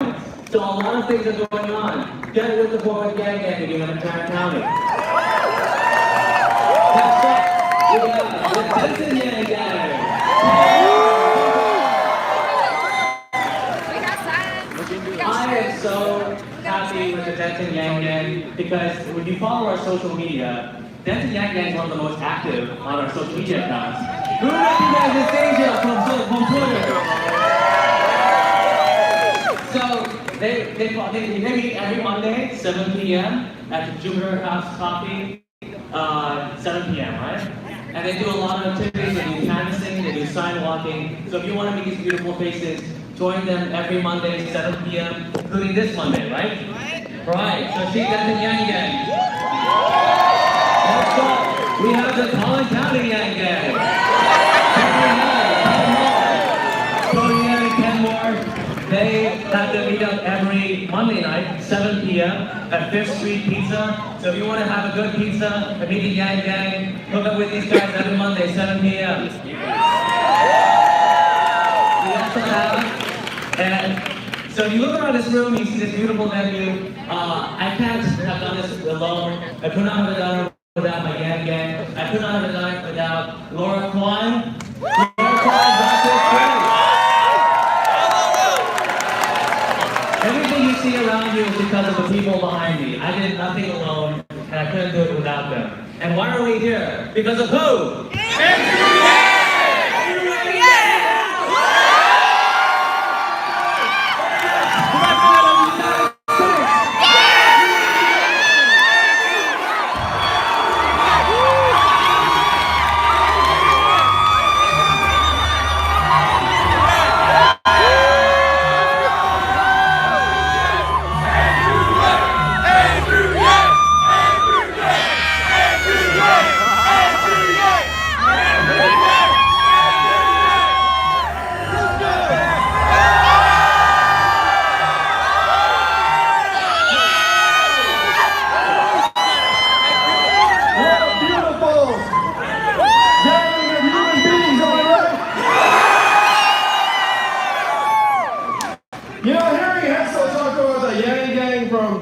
So a lot of things are going on. Get with the forward gang gang if you live in Tarrant County. Next up, we got the Benson Yang Gang. I am so happy with the Denton Yang Gang because when you follow our social media, Denton Yang Gang is one of the most active on our social media accounts. Who recognizes Asia from Twitter? So they meet every Monday, 7 p.m. at the Jupiter House Coffee, 7 p.m., right? And they do a lot of activities. They do canvassing, they do sign walking. So if you want to meet these beautiful faces, join them every Monday, 7 p.m., including this Monday, right? Right. So see Denton Yang Gang. Next up, we have the Collin County Yang Gang. Tony and Kenmore. They have to meet up every Monday night, 7 p.m. at 5th Street Pizza. So if you want to have a good pizza and meet the Yang Gang, hook up with these guys every Monday, 7 p.m. We also have, and so if you look around this room, you see this beautiful venue. I can't have done this alone. I could not have done it without my Yang Gang. I could not have done it without Laura Klein. Laura Klein, Grassroots. Everything you see around you is because of the people behind me. I did nothing alone, and I couldn't do it without them. And why are we here? Because of who?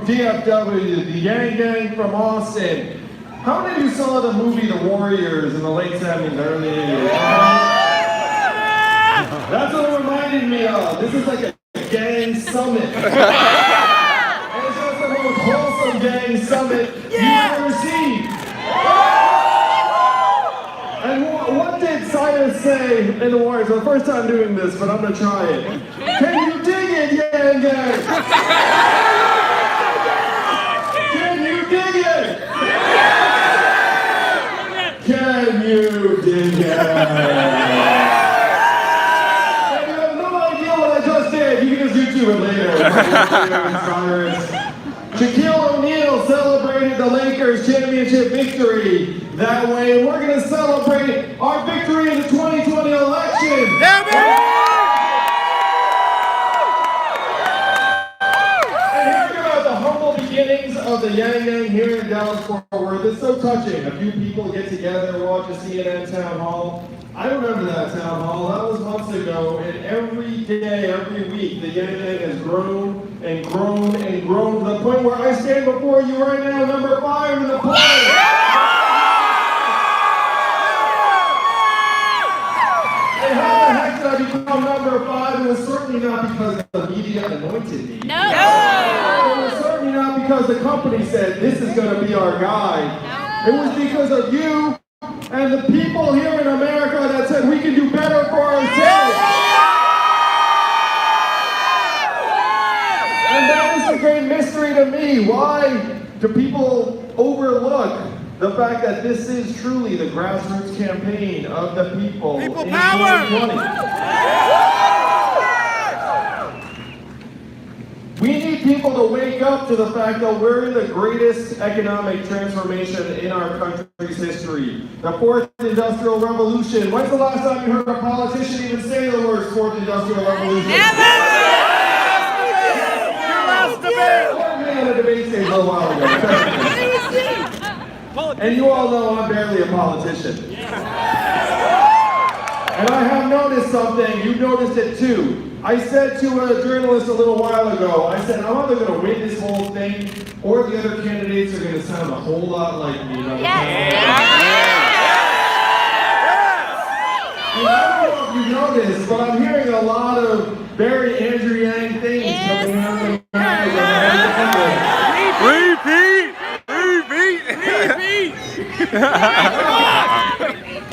DFW, the Yang Gang from Austin. How many of you saw the movie The Warriors in the late 70s, early 80s? That's what it reminded me of. This is like a gang summit. And it's just the most wholesome gang summit you've ever seen. And what did Cyrus say in The Warriors? It's the first time doing this, but I'm going to try it. Can you dig it, Yang Gang? Can you dig it? If you have no idea what I just did, you can just YouTube it later. Shaquille O'Neal celebrated the Lakers championship victory that way, and we're going to celebrate our victory in the 2020 election. Of the Yang Gang here in Dallas-Fort Worth. It's so touching. A few people get together, watch a CNN town hall. I remember that town hall. That was months ago, and every day, every week, the Yang Gang has grown and grown and grown to the point where I stand before you right now, number 5 in the poll. And how the heck did I become number 5? It was certainly not because the media anointed me. No! Not because the company said this is going to be our guy. It was because of you and the people here in America that said we can do better for ourselves. And that is the great mystery to me. Why do people overlook the fact that this is truly the grassroots campaign of the people in 2020? We need people to wake up to the fact that we're in the greatest economic transformation in our country's history. The 4th Industrial Revolution. When's the last time you heard a politician even say the words 4th Industrial Revolution? Never! Your last debate! We had a debate stage a little while ago. And you all know I'm barely a politician. And I have noticed something, you've noticed it too. I said to a journalist a little while ago, I said, I'm either going to win this whole thing, or the other candidates are going to sound a whole lot like me. And I don't know if you know this, but I'm hearing a lot of very Andrew Yang things coming out of the bag. Repeat!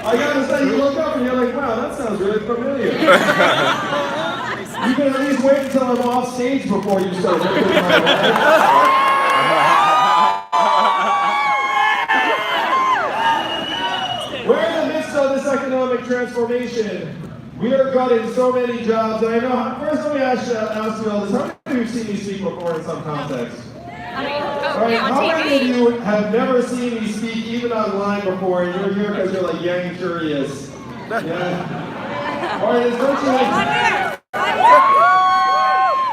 I gotta say, you look up and you're like, wow, that sounds really familiar. You can at least wait until I'm off stage before you start looking at my life. We're in the midst of this economic transformation. We are gutting so many jobs. And I know, first let me ask you all this. How many of you have seen me speak before in some context? Right, how many of you have never seen me speak even online before and you're here because you're like Yang curious? Yeah. Alright, don't you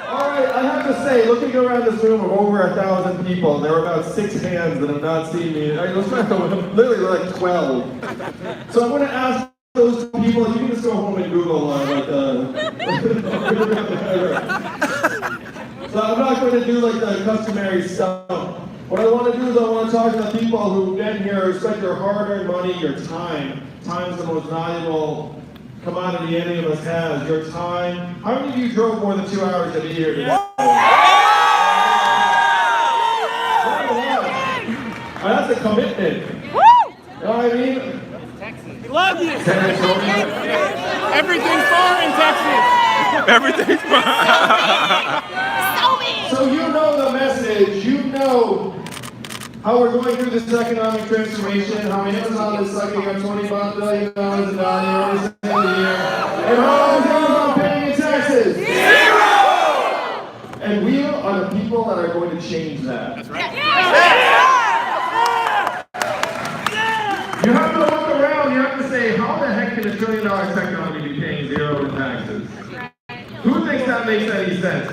Alright, I have to say, looking around this room of over 1,000 people, there are about 6 hands that have not seen me. Literally like 12. So I'm going to ask those people, you can just go home and Google So I'm not going to do like the customary stuff. What I want to do is I want to talk to the people who've been here, spent your hard-earned money, your time. Time's the most valuable commodity any of us has. Your time. How many of you drove more than 2 hours to be here today? That's a commitment. You know what I mean? We love you. Everything's far in Texas. Everything's fine. So you know the message, you know how we're going through this economic transformation, how Amazon is sucking up $25 billion in value every single year, and how long is Amazon paying in taxes? 0! And we are the people that are going to change that. That's right. You have to look around, you have to say, how the heck can $1 trillion tech company be paying 0 in taxes? Who thinks that makes any sense?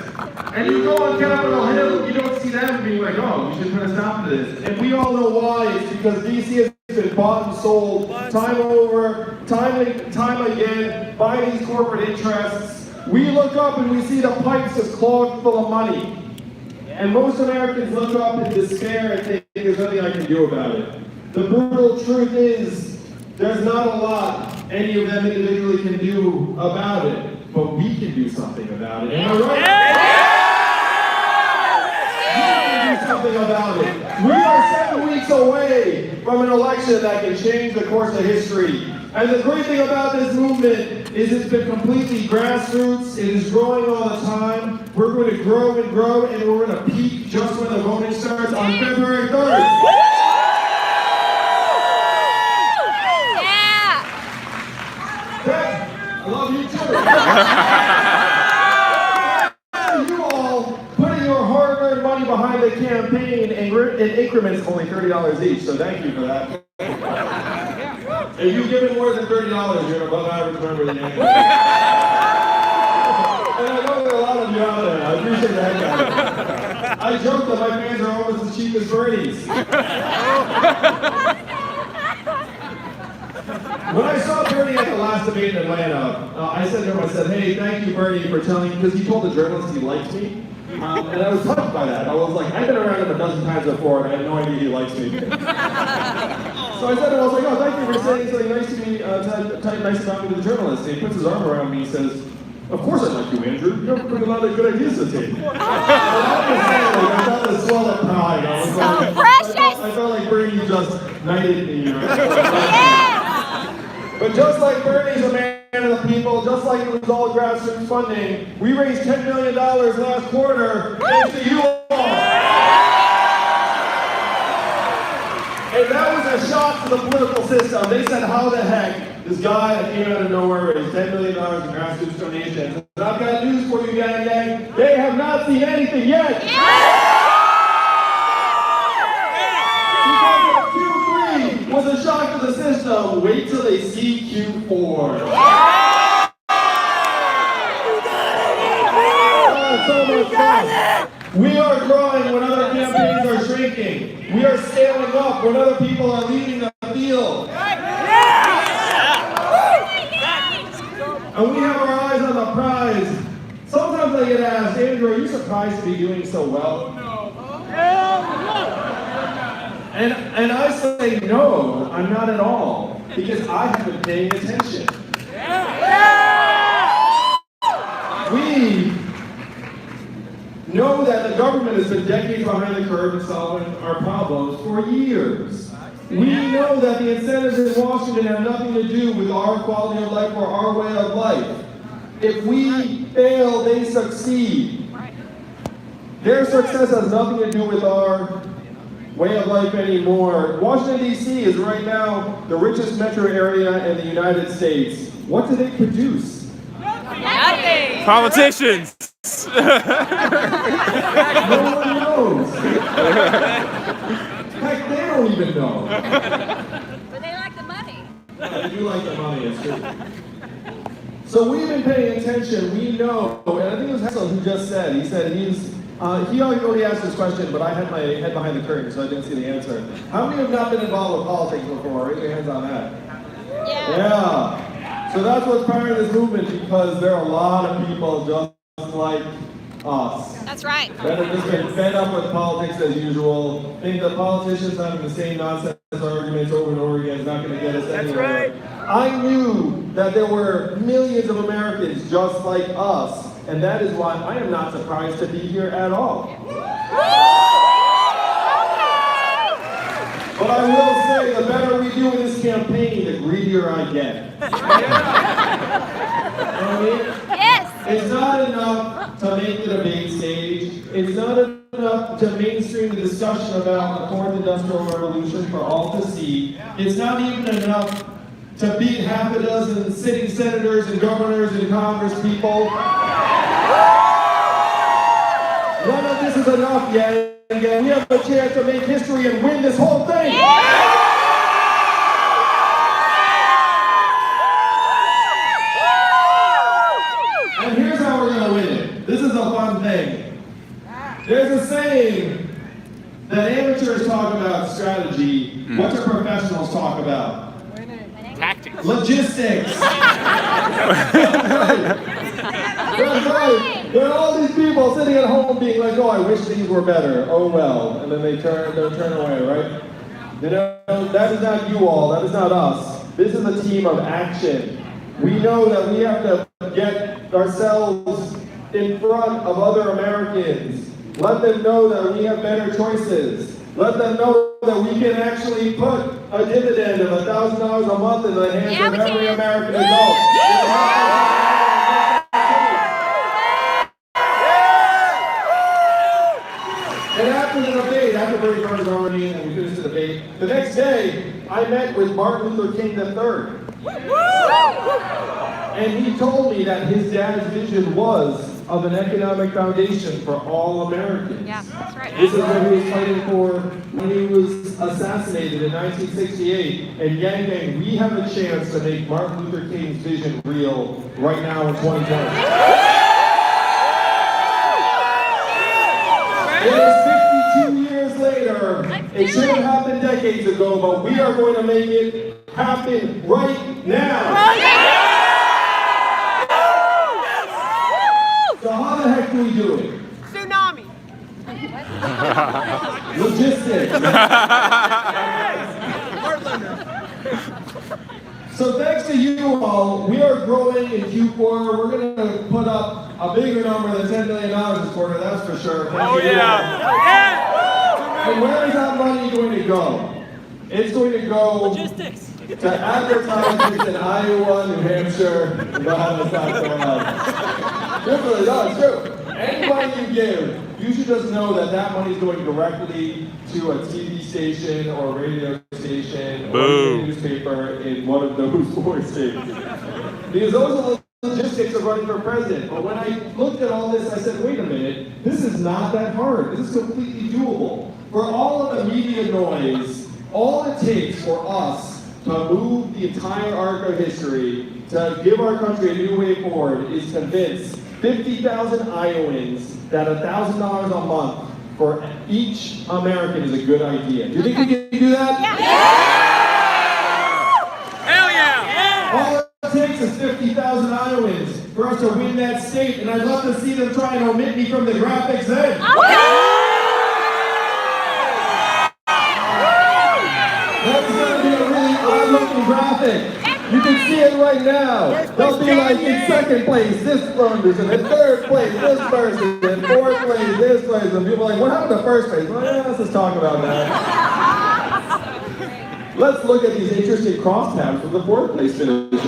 And you go on Capitol Hill, you don't see them being like, oh, we should put a stop to this. And we all know why. It's because DC has been bought and sold time over, time again, by these corporate interests. We look up and we see the pipes just clogged full of money. And most Americans look up in despair and think there's nothing I can do about it. The brutal truth is, there's not a lot any of them individually can do about it. But we can do something about it. Am I right? We can do something about it. We are 7 weeks away from an election that can change the course of history. And the great thing about this movement is it's been completely grassroots. It is growing all the time. We're going to grow and grow, and we're going to peak just when the voting starts on February 3rd. I love you too. You all putting your hard-earned money behind the campaign in increments of only $30 each, so thank you for that. If you give it more than $30, you're an above average member of the Yankees. And I know there are a lot of you out there. I appreciate the heck out of it. I joke that my fans are almost as cheap as Bernie's. When I saw Bernie at the last debate in Atlanta, I said to him, I said, hey, thank you, Bernie, for telling me, because he told the journalist he liked me. And I was touched by that. I was like, I've been around him a dozen times before, and I had no idea he likes me. So I said to him, I was like, oh, thank you for saying something nice to me, nice about me to the journalist. And he puts his arm around me and says, of course I like you, Andrew. You don't bring a lot of good ideas to the table. I felt this swell of pride. I was like, precious! I felt like Bernie just knighted me. But just like Bernie's a man of the people, just like it was all grassroots funding, we raised $10 million last quarter thanks to you all. And that was a shock to the political system. They said, how the heck, this guy that came out of nowhere raised $10 million in grassroots donations. And I've got news for you, gang. They have not seen anything yet. Was a shock to the system. Wait till they see Q4. So much fun. We are growing when other campaigns are shrinking. We are scaling up when other people are leaving the field. And we have our eyes on the prize. surprised to be doing so well? And I say no, I'm not at all, because I have been paying attention. We know that the government has been decades behind the curve in solving our problems for years. We know that the incentives in Washington have nothing to do with our quality of life or our way of life. If we fail, they succeed. Their success has nothing to do with our way of life anymore. Washington, D.C. is right now the richest metro area in the United States. What do they produce? Nothing. Politicians. No one knows. Heck, they don't even know. But they like the money. They do like the money, it's true. So we've been paying attention, we know, and I think it was Hessel who just said, he already asked this question, but I had my head behind the curtain, so I didn't see the answer. How many have not been involved with politics before? Raise your hands on that. Yeah. So that's what's powering this movement, because there are a lot of people just like us. That's right. That have just been fed up with politics as usual, think that politicians having the same nonsense arguments over and over again is not going to get us anywhere. That's right. I knew that there were millions of Americans just like us, and that is why I am not surprised to be here at all. But I will say, the better we do in this campaign, the greedier I get. You know what I mean? Yes. It's not enough to make the debate stage. It's not enough to mainstream the discussion about the fourth industrial revolution for all to see. It's not even enough to beat half a dozen sitting senators and governors and Congress people. None of this is enough yet. We have a chance to make history and win this whole thing. And here's how we're going to win it. This is a fun thing. There's a saying that amateurs talk about strategy. What do professionals talk about? Tactics. Logistics. That's right. There are all these people sitting at home being like, oh, I wish things were better. Oh, well. And then they'll turn away, right? You know, that is not you all. That is not us. This is a team of action. We know that we have to get ourselves in front of other Americans. Let them know that we have better choices. Let them know that we can actually put a dividend of $1,000 a month in the hands of every American adult. And after the debate, after Bernie Sanders already and we finished the debate, the next day I met with Martin Luther King III. And he told me that his dad's vision was of an economic foundation for all Americans. Yeah, that's right. This is what he was fighting for when he was assassinated in 1968. And Yang Gang, we have a chance to make Martin Luther King's vision real right now in 2020. It is 52 years later. It should have happened decades ago, but we are going to make it happen right now. So how the heck do we do it? Tsunami. Logistics. So thanks to you all, we are growing in Q4. We're going to put up a bigger number than $10 million this quarter, that's for sure. Thank you all. And where is that money going to go? It's going to go Logistics. to advertisements in Iowa, New Hampshire, Nevada, South Carolina. Truthfully, no, it's true. Any money you give, you should just know that that money is going directly to a TV station or radio station or a newspaper in one of those 4 states. Because those are the logistics of running for president. But when I looked at all this, I said, wait a minute, this is not that hard. This is completely doable. For all of the media noise, all it takes for us to move the entire arc of history, to give our country a new way forward, is convince 50,000 Iowans that $1,000 a month for each American is a good idea. Do you think we can do that? Hell yeah! All it takes takes is 50,000 Iowans for us to win that state, and I'd love to see them try and omit me from the graphics then. That's going to be a really odd-looking graphic. You can see it right now. They'll be like in second place, this person, in third place, this person, in fourth place, this person. And people are like, what happened to first place? Well, yeah, let's just talk about that. Let's look at these interesting crosstabs for the fourth place finish. These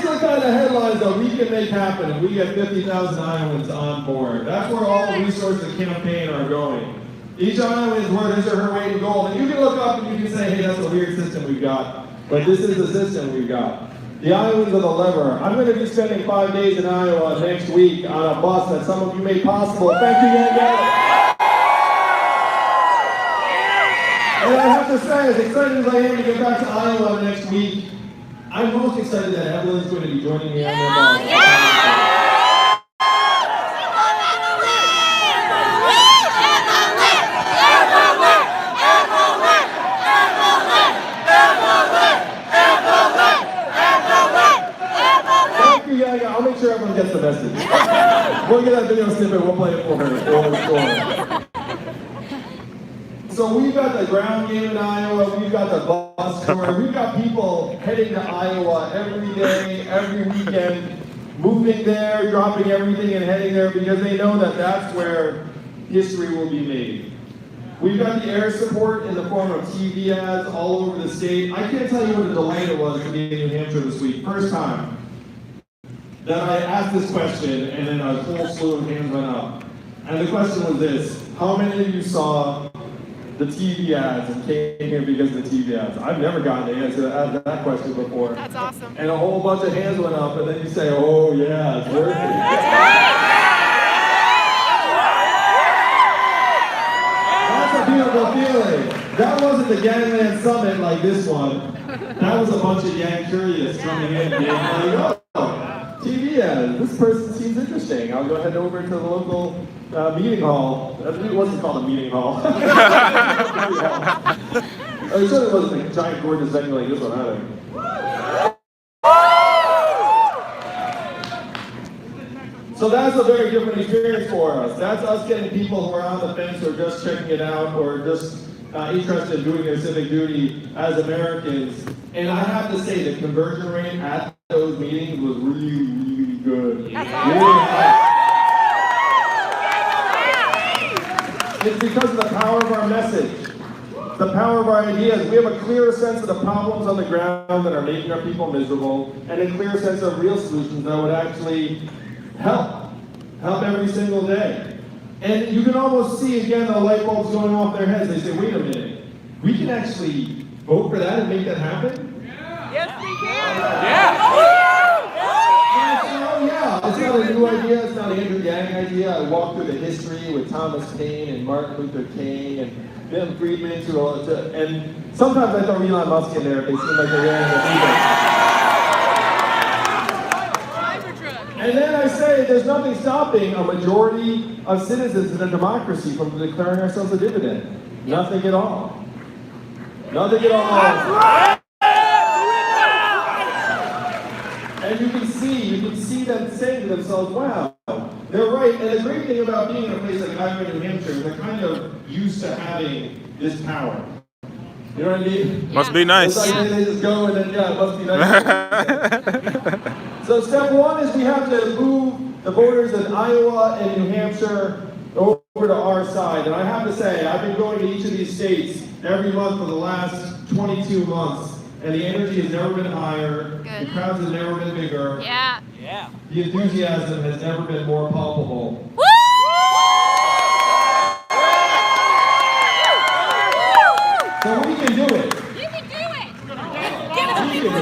are the kind of headlines that we can make happen if we get 50,000 Iowans on board. That's where all the resources of the campaign are going. Each Iowan is worth his or her weight in gold. And you can look up and you can say, hey, that's a weird system we've got. But this is the system we've got. The Iowans are the lever. I'm going to be spending 5 days in Iowa next week on a bus that some of you made possible. Thank you, Yang. And I have to say, as excited as I am to get back to Iowa next week, I'm most excited that Evelyn's going to be joining me on the bus. I'll make sure everyone gets the message. We'll get that video snippet, we'll play it for her. So we've got the ground game in Iowa, we've got the bus tour, we've got people heading to Iowa every day, every weekend, moving there, dropping everything and heading there because they know that that's where history will be made. We've got the air support in the form of TV ads all over the state. I can't tell you what a delight it was to be in New Hampshire this week. First time that I asked this question and then a whole slew of hands went up. And the question was this: how many of you saw the TV ads and came here because of the TV ads? I've never gotten to answer that question before. That's awesome. And a whole bunch of hands went up and then you say, oh yeah, it's worth it. That's a beautiful feeling. That wasn't the Gangland Summit like this one. That was a bunch of Yang Curious coming in being like, oh, TV ads, this person seems interesting. I'll go head over to the local meeting hall. It wasn't called a meeting hall. I'm sure it wasn't a giant gorgeous venue like this one either. So that's a very different experience for us. That's us getting people who are on the fence or just checking it out or just interested in doing their civic duty as Americans. And I have to say the conversion rate at those meetings was really, really good. Really high. It's because of the power of our message, the power of our ideas. We have a clearer sense of the problems on the ground that are making our people miserable, and a clearer sense of real solutions that would actually help every single day. And you can almost see, again, the light bulbs going off their heads. They say, wait a minute, we can actually vote for that and make that happen? Yes, we can. It's not a new idea, it's not an Andrew Yang idea. I walked through the history with Thomas Paine and Martin Luther King and Milton Friedman, and sometimes I throw Elon Musk in there if they seem like they're wearing a And then I say there's nothing stopping a majority of citizens in a democracy from declaring ourselves a dividend. Nothing at all. Nothing at all. And you can see them saying to themselves, wow, they're right. And the great thing about being in a place like Iowa, New Hampshire, is they're kind of used to having this power. You know what I mean? Must be nice. It's like they just go and then, yeah, it must be nice. So step one is we have to move the voters in Iowa and New Hampshire over to our side. And I have to say, I've been going to each of these states every month for the last 22 months. And the energy has never been higher. Good. The crowds have never been bigger. Yeah. The enthusiasm has never been more palpable. Woo! So we can do it. You can do it. We can do it.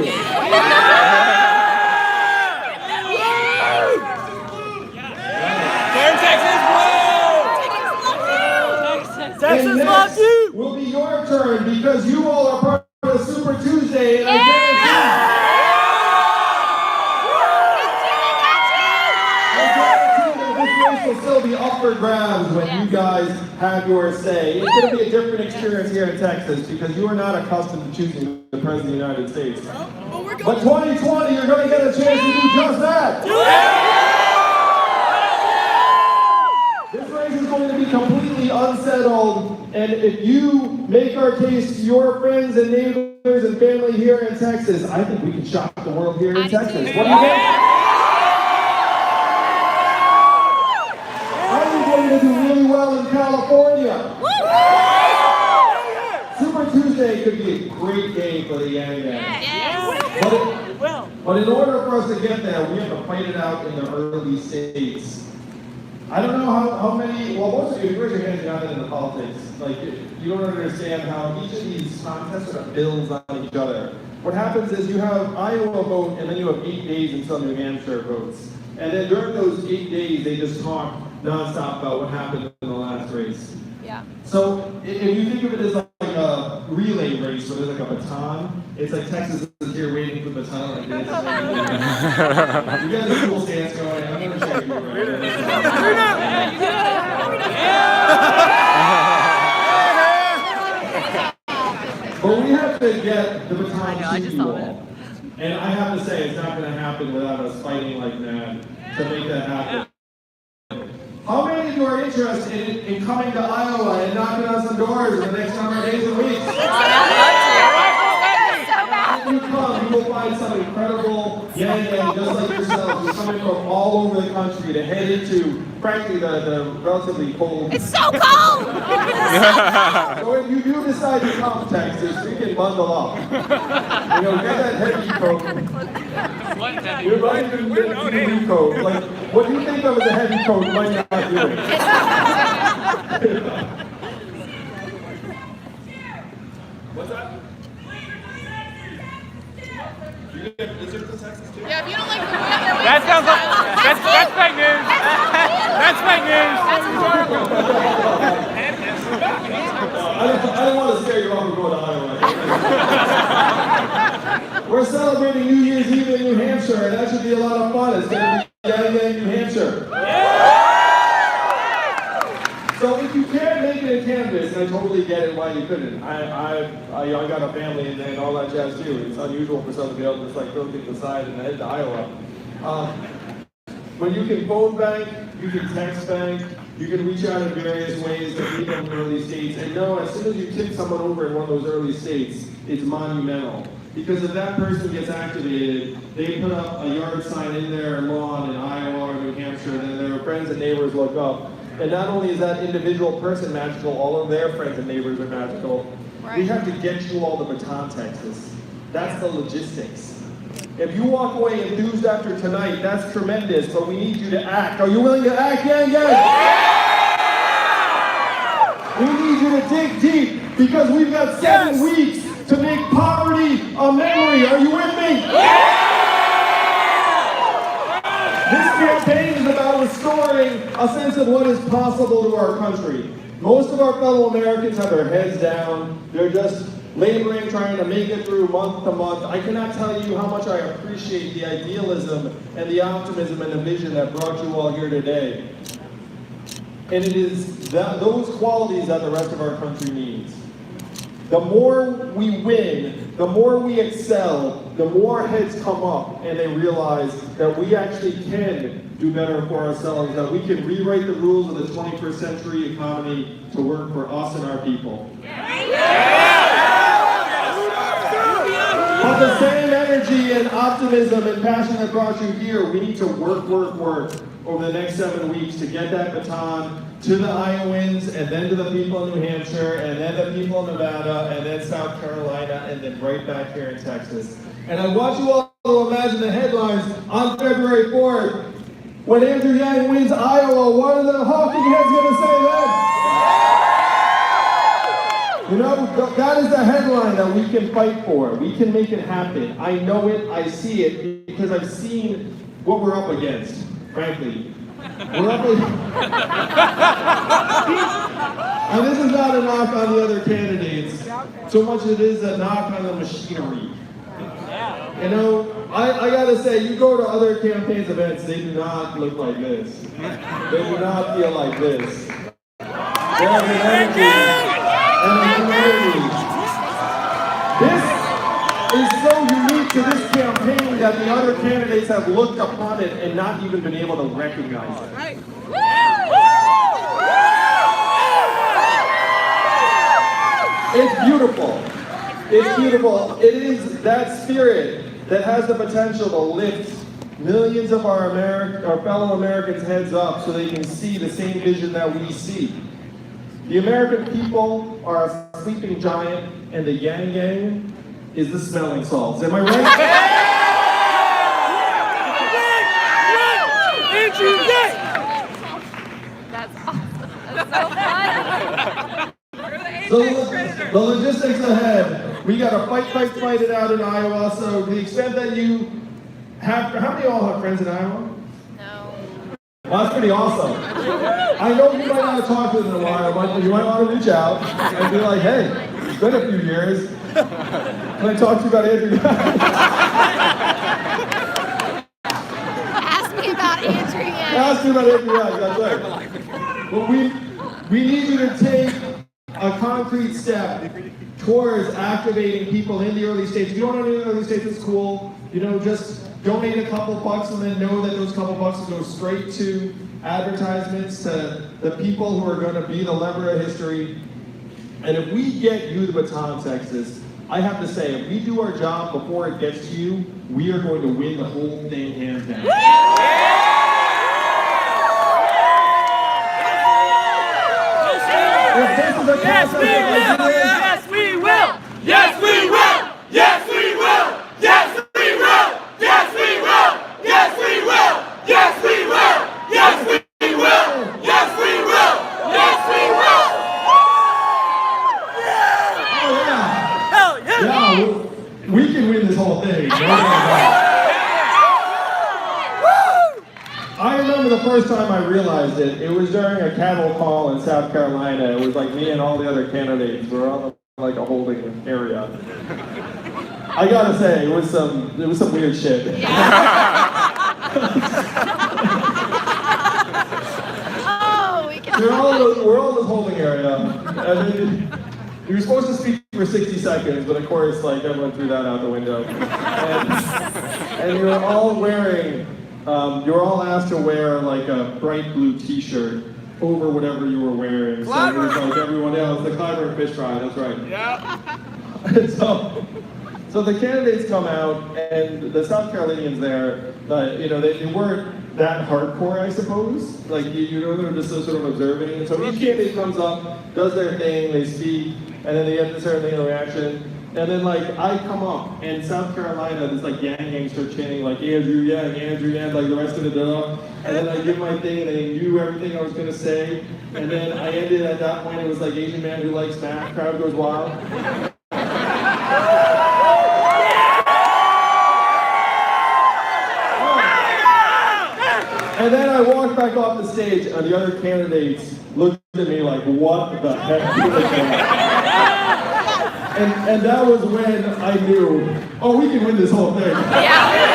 Texas And loves next you. will be your turn because you all are part of the Super Tuesday. And I guarantee that this race will still be up for grabs when you guys have your say. It's going to be a different experience here in Texas because you are not accustomed to choosing the President of the United States. But 2020, you're going to get a chance to do just that. This race is going to be completely unsettled, and if you make our case to your friends and neighbors and family here in Texas, I think we can shock the world here in Texas. What do you think? Are we going to do really well in California? Super Tuesday could be a great day for the Yang Yang. But in order for us to get there, we have to fight it out in the early states. I don't know how many, well, most of you, raise your hands, you're not into politics. Like, you don't understand how each of these contests sort of builds on each other. What happens is you have Iowa vote, and then you have 8 days until New Hampshire votes. And then during those 8 days, they just talk nonstop about what happened in the last race. Yeah. So if you think of it as like a relay race, so there's like a baton, it's like Texas is here waiting for the baton like this. You got a cool stance going. I'm going to show you But we have to get the baton to you all. And I have to say, it's not going to happen without us fighting like mad to make that happen. How many of you are interested in coming to Iowa and knocking on some doors in the next number of days and weeks? If you come, you will find some incredible Yang Yang just like yourself who's coming from all over the country to head into, frankly, the relatively cold. It's so cold! So if you do decide to come to Texas, we can bundle up. Get that heavy coat. You might even get a heavy coat. Like, what you think of as a heavy coat, you might not do it. What's that? Is it to Texas too? Yeah, if you don't like the weather, That sounds like that's fake news. That's fake news. I don't want to scare you off from going to Iowa. We're celebrating New Year's Eve in New Hampshire, and that should be a lot of fun. It's going to be Yang Yang, New Hampshire. So if you can't make it in Kansas, and I totally get it why you couldn't. I got a family and all that jazz too. It's unusual for someone to be able to just like throw things aside and head to Iowa. But you can phone bank, you can text bank, you can reach out in various ways to people in early states. And know as soon as you tip someone over in one of those early states, it's monumental. Because if that person gets activated, they put up a yard sign in their lawn in Iowa or New Hampshire, and then their friends and neighbors look up. And not only is that individual person magical, all of their friends and neighbors are magical. Right. We have to get you all to Baton, Texas. That's the logistics. If you walk away enthused after tonight, that's tremendous, but we need you to act. Are you willing to act, Yang Yang? We need you to dig deep because we've got 7 weeks to make poverty a memory. Are you with me? This campaign is about restoring a sense of what is possible to our country. Most of our fellow Americans have their heads down. They're just laboring, trying to make it through month to month. I cannot tell you how much I appreciate the idealism and the optimism and the vision that brought you all here today. And it is those qualities that the rest of our country needs. The more we win, the more we excel, the more heads come up and they realize that we actually can do better for ourselves, that we can rewrite the rules of the 21st century economy to work for us and our people. But the same energy and optimism and passion that brought you here, we need to work over the next 7 weeks to get that baton to the Iowans, and then to the people in New Hampshire, and then the people in Nevada, and then South Carolina, and then right back here in Texas. And I want you all to imagine the headlines on February 4th. When Andrew Yang wins Iowa, what are the honking heads going to say then? You know, that is the headline that we can fight for. We can make it happen. I know it, I see it, because I've seen what we're up against, frankly. We're up against... And this is not a knock on the other candidates, so much as it is a knock on the machinery. You know, I gotta say, you go to other campaigns events, they do not look like this. They do not feel like this. There's an energy and a humanity. This is so unique to this campaign that the other candidates have looked upon it and not even been able to recognize it. Right. It's beautiful. It's beautiful. It is that spirit that has the potential to lift millions of our fellow Americans' heads up so they can see the same vision that we see. The American people are a sleeping giant, and the yang yang is the smelling salts. Am I right? That's awesome. That's so fun. So the logistics ahead. We got to fight it out in Iowa. So to the extent that you have, how many of y'all have friends in Iowa? No. Well, that's pretty awesome. I know you might not have talked to them in a while, but you might want to reach out and be like, hey, it's been a few years. Can I talk to you about Andrew? Ask me about Andrew yet. Ask me about Andrew, that's right. But we need you to take a concrete step towards activating people in the early stages. If you don't know in the early stages, it's cool. You know, just donate a couple bucks and then know that those couple bucks will go straight to advertisements to the people who are going to be the lever of history. And if we get you the baton, Texas, I have to say, if we do our job before it gets to you, we are going to win the whole thing hands down. If this is a Yes, we will. Yes, we will. Yes, we will. Yes, we will. Yes, we will. Yes, we will. Yes, we will. Yes, we will. Yes, we will. Yes, we will. Yes, we will. Oh yeah. Hell yeah. Yeah, we can win this whole thing. I remember the first time I realized it. It was during a cattle call in South Carolina. It was like me and all the other candidates were on like a holding area. I gotta say, it was some weird shit. Oh, we can. We're all in this holding area, and then you were supposed to speak for 60 seconds, but of course, like everyone threw that out the window. And you were all wearing. You were all asked to wear like a bright blue T-shirt over whatever you were wearing. So it was like everyone else, the Clyburn fish fry, that's right. Yeah. And so the candidates come out, and the South Carolinians there, you know, they weren't that hardcore, I suppose. Like, you know, they were just sort of observing. And so each candidate comes up, does their thing, they speak, and then they get a certain thing in reaction. And then, like, I come up, and South Carolina, this, like, yang start chanting, like, Andrew Yang, like, the rest of the dog. And then I give my thing, and they knew everything I was going to say. And then I ended at that point, it was like Asian man who likes math, crowd goes wild. And then I walked back off the stage, and the other candidates looked at me like, what the heck did they do? And that was when I knew, oh, we can win this whole thing. Yeah.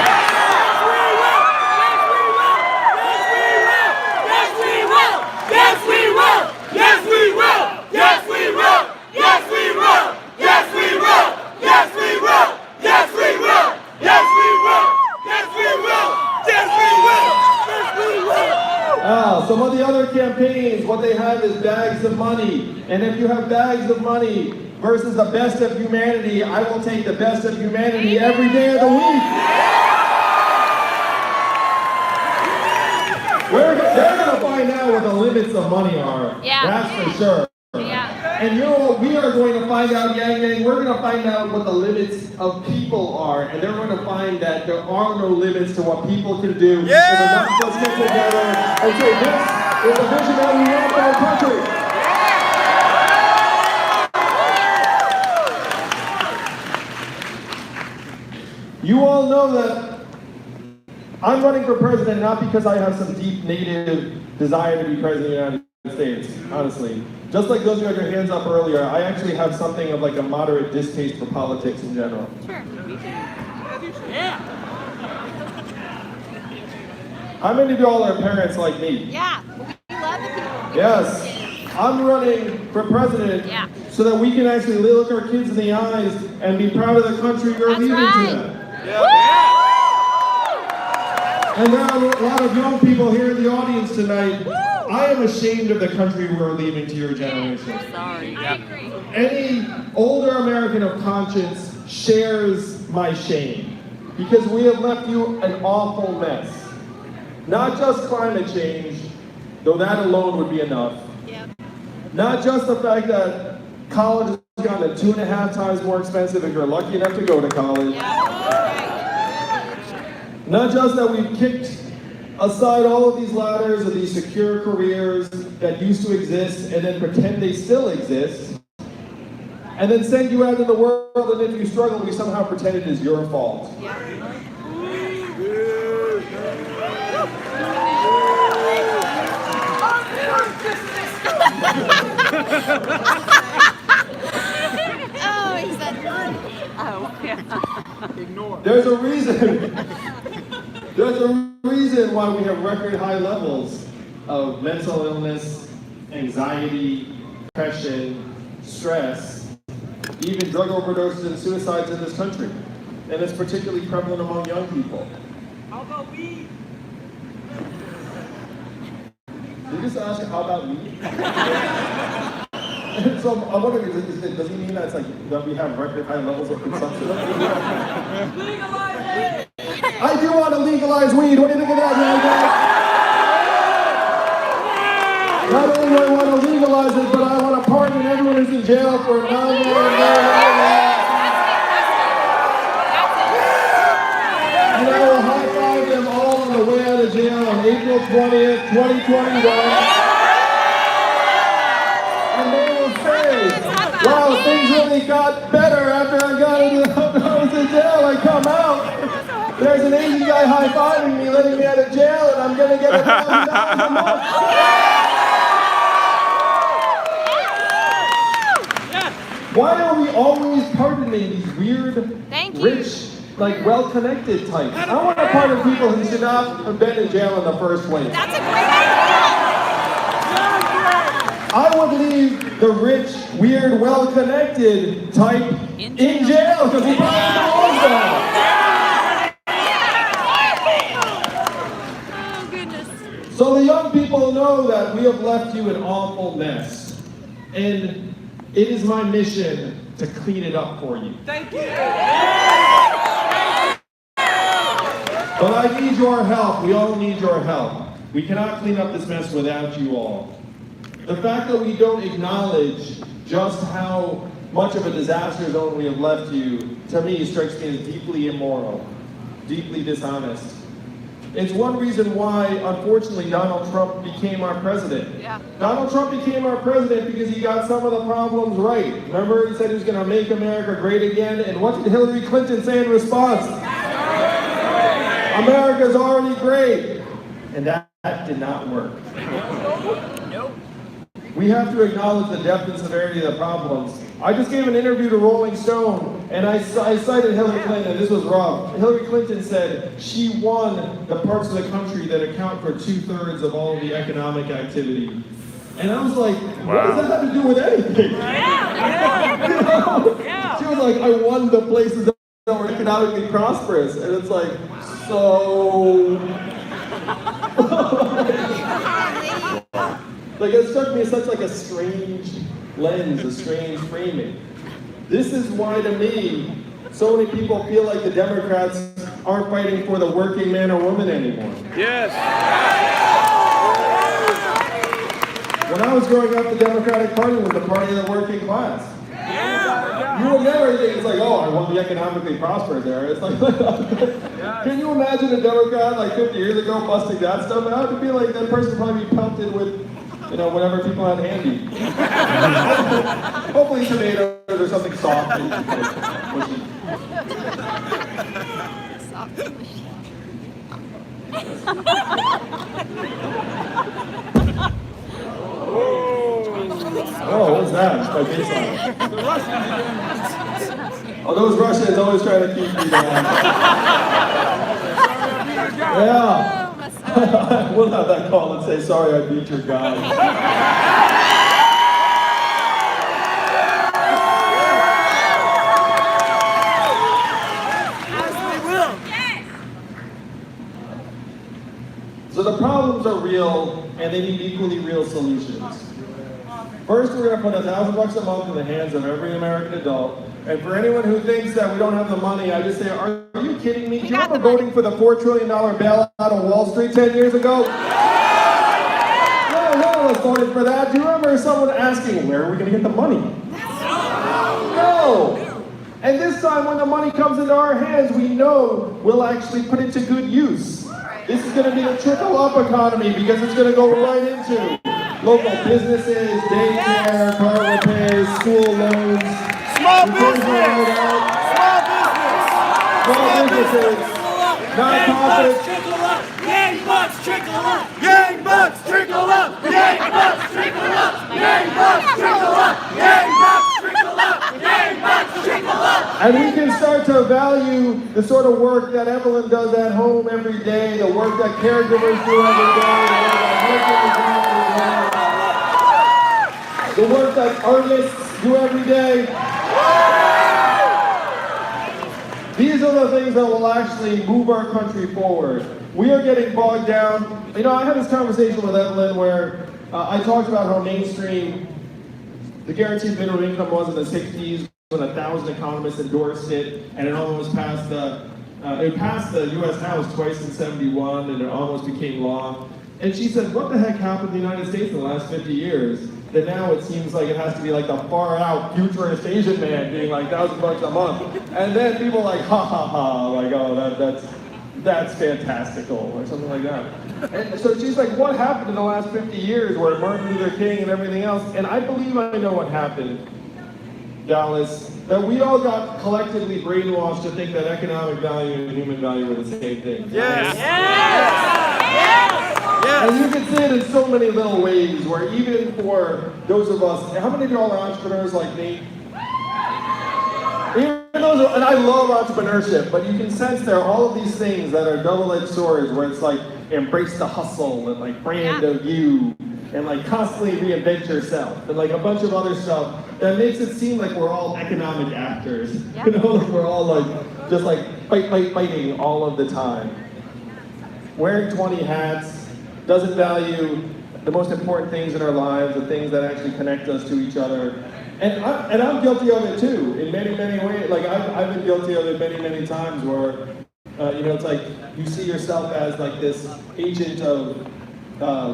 Some of the other campaigns, what they have is bags of money. And if you have bags of money versus the best of humanity, I will take the best of humanity every day of the week. They're going to find out what the limits of money are. Yeah. That's for sure. Yeah. And you know what we are going to find out, Yang Yang? We're going to find out what the limits of people are. And they're going to find that there are no limits to what people can do. Yeah. If enough of us get together and say, this is the vision that we want for our country. You all know that I'm running for president not because I have some deep native desire to be president of the United States, honestly. Just like those who had their hands up earlier, I actually have something of like a moderate distaste for politics in general. Sure. Yeah. How many of y'all are parents like me? Yeah, we love the people. Yes. I'm running for president so that we can actually look our kids in the eyes and be proud of the country we're leaving to them. And there are a lot of young people here in the audience tonight. I am ashamed of the country we're leaving to your generation. Sorry. I agree. Any older American of conscience shares my shame because we have left you an awful mess. Not just climate change, though that alone would be enough. Yep. Not just the fact that college has gotten 2.5 times more expensive if you're lucky enough to go to college. Not just that we've kicked aside all of these ladders of these secure careers that used to exist and then pretend they still exist, and then send you out in the world, and if you struggle, we somehow pretend it is your fault. Oh, he said fun. Oh, yeah. There's a reason. There's a reason why we have record high levels of mental illness, anxiety, depression, stress, even drug overdoses and suicides in this country. And it's particularly prevalent among young people. How about weed? Did you just ask how about me? So I'm wondering, does he mean that we have record high levels of consumption? Legalize it! I do want to legalize weed. What do you think of that, young guy? Not only do I want to legalize it, but I want to pardon everyone who's in jail for and I will high five them all on the way out of jail on April 20th, 2021. And they will say, wow, things really got better after I was in jail. I come out. There's an Asian guy high-fiving me, letting me out of jail, and I'm going to get $1,000 a month. Why are we always pardoning these weird, rich, well-connected types? I want to pardon people who should not have been in jail in the first place. That's a great idea. I would leave the rich, weird, well-connected type in jail because he probably belongs there. So the young people know that we have left you an awful mess. And it is my mission to clean it up for you. Thank you! But I need your help. We all need your help. We cannot clean up this mess without you all. The fact that we don't acknowledge just how much of a disaster zone we have left you, to me, strikes me as deeply immoral, deeply dishonest. It's one reason why, unfortunately, Donald Trump became our president. Yeah. Donald Trump became our president because he got some of the problems right. Remember, he said he was going to make America great again, and what did Hillary Clinton say in response? America's already great. And that did not work. Nope. We have to acknowledge the depth and severity of the problems. I just gave an interview to Rolling Stone, and I cited Hillary Clinton, and this was rough. Hillary Clinton said she won the parts of the country that account for 2/3 of all the economic activity. And I was like, what does that have to do with anything? She was like, I won the places that were economically prosperous. And it's like, so... it struck me as such a strange lens, a strange framing. This is why, to me, so many people feel like the Democrats aren't fighting for the working man or woman anymore. Yes. When I was growing up, the Democratic Party was the party of the working class. You would never think it's like, oh, I want the economically prosperous there. It's like, can you imagine a Democrat 50 years ago busting that stuff out? It'd be like that person would probably be pelted with whatever people had handy. Hopefully tomatoes or something soft and mushy. Oh, what's that? It's my bass line. Oh, those Russians always try to keep me down. Yeah. We'll have that call and say, sorry, I beat your guy. So the problems are real, and they need equally real solutions. First, we're going to put $1,000 a month in the hands of every American adult. And for anyone who thinks that we don't have the money, I just say, are you kidding me? Do you remember voting for the $4 trillion bailout of Wall Street 10 years ago? No, none of us voted for that. Do you remember someone asking, where are we going to get the money? No. And this time, when the money comes into our hands, we know we'll actually put it to good use. This is going to be the trickle-up economy because it's going to go right into local businesses, daycare, car repairs, school loans, Small business! nonprofits. Yang bucks trickle up! Yang bucks trickle up! Yang bucks trickle up! Yang bucks trickle up! Yang bucks trickle up! Yang bucks trickle up! And we can start to value the sort of work that Evelyn does at home every day, the work that caregivers do every day, the work that artists do every day. These are the things that will actually move our country forward. We are getting bogged down. You know, I had this conversation with Evelyn where I talked about how mainstream the guaranteed minimum income was in the 60s when 1,000 economists endorsed it, and it almost passed the U.S. House twice in '71, and it almost became law. And she said, what the heck happened in the United States in the last 50 years? That now it seems like it has to be like the far-out futurist Asian man being like $1,000 a month. And then people are like, ha ha ha, like, oh, that's fantastical, or something like that. And so she's like, what happened in the last 50 years where Martin Luther King and everything else? And I believe I know what happened, Dallas, that we all got collectively brainwashed to think that economic value and human value were the same thing. Yes! And you can see it in so many little ways where even for those of us, how many of y'all are entrepreneurs like me? And I love entrepreneurship, but you can sense there are all of these things that are double-edged swords where it's like embrace the hustle and like brand of you and like constantly reinvent yourself and like a bunch of other stuff that makes it seem like we're all economic actors. Yeah. You know, like we're all like just like fighting all of the time. Wearing 20 hats, doesn't value the most important things in our lives, the things that actually connect us to each other. And I'm guilty of it too, in many, many ways. Like I've been guilty of it many, many times where, you know, it's like you see yourself as like this agent of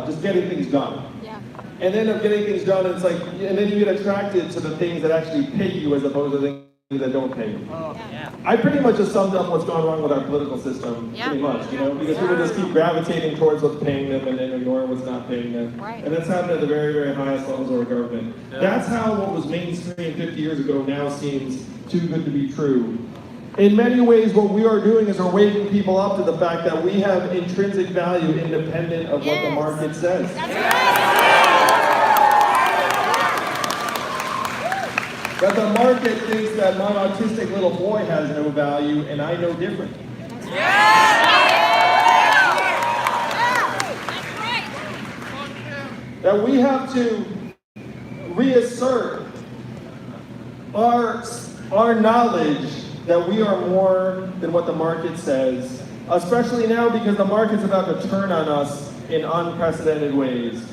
just getting things done. Yeah. And then of getting things done, it's like, and then you get attracted to the things that actually pay you as opposed to things that don't pay you. Yeah. I pretty much just summed up what's gone wrong with our political system, pretty much, you know, because people just keep gravitating towards what's paying them and then ignore what's not paying them. Right. And that's happened at the very, very highest levels of our government. That's how what was mainstream 50 years ago now seems too good to be true. In many ways, what we are doing is we're waking people up to the fact that we have intrinsic value independent of what the market says. That the market thinks that my autistic little boy has no value and I know different. That we have to reassert our knowledge that we are more than what the market says, especially now because the market's about to turn on us in unprecedented ways.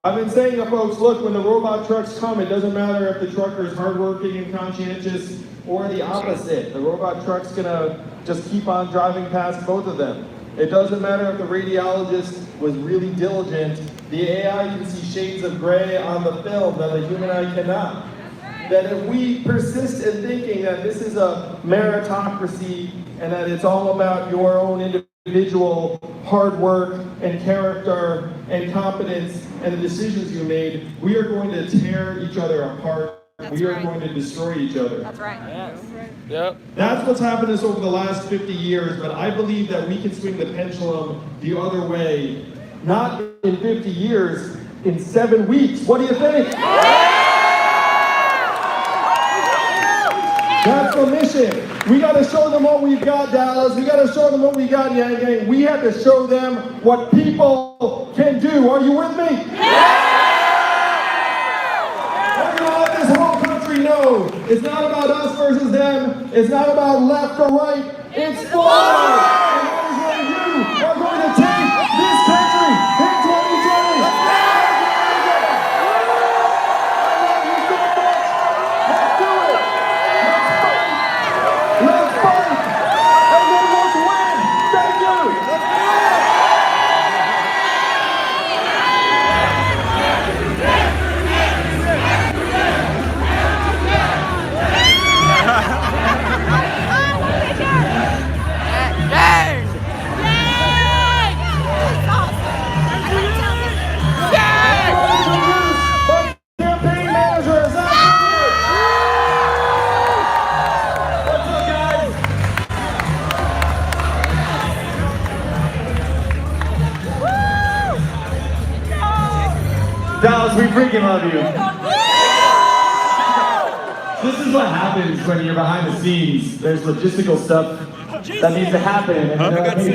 I've been saying to folks, look, when the robot trucks come, it doesn't matter if the trucker is hardworking and conscientious or the opposite. The robot truck's gonna just keep on driving past both of them. It doesn't matter if the radiologist was really diligent. The AI can see shades of gray on the film that the human eye cannot. That if we persist in thinking that this is a meritocracy and that it's all about your own individual hard work and character and competence and the decisions you made, we are going to tear each other apart. We are going to destroy each other. That's right. Yep. That's what's happened to us over the last 50 years, but I believe that we can swing the pendulum the other way, not in 50 years, in 7 weeks. What do you think? That's That's the mission. We got to show them what we've got, Dallas. We got to show them what we got, Yang Gang. We have to show them what people can do. Are you with me? We're going to let this whole country know it's not about us versus them. It's not about left or right. It's forward. And that is where you are going to take this country in 2020. I love you so much. Let's do it. Let's fight. And then let's win. Thank you. Campaign manager is out here. What's up, guys? Dallas, we freaking love you. This is what happens when you're behind the scenes. There's logistical stuff that needs to happen.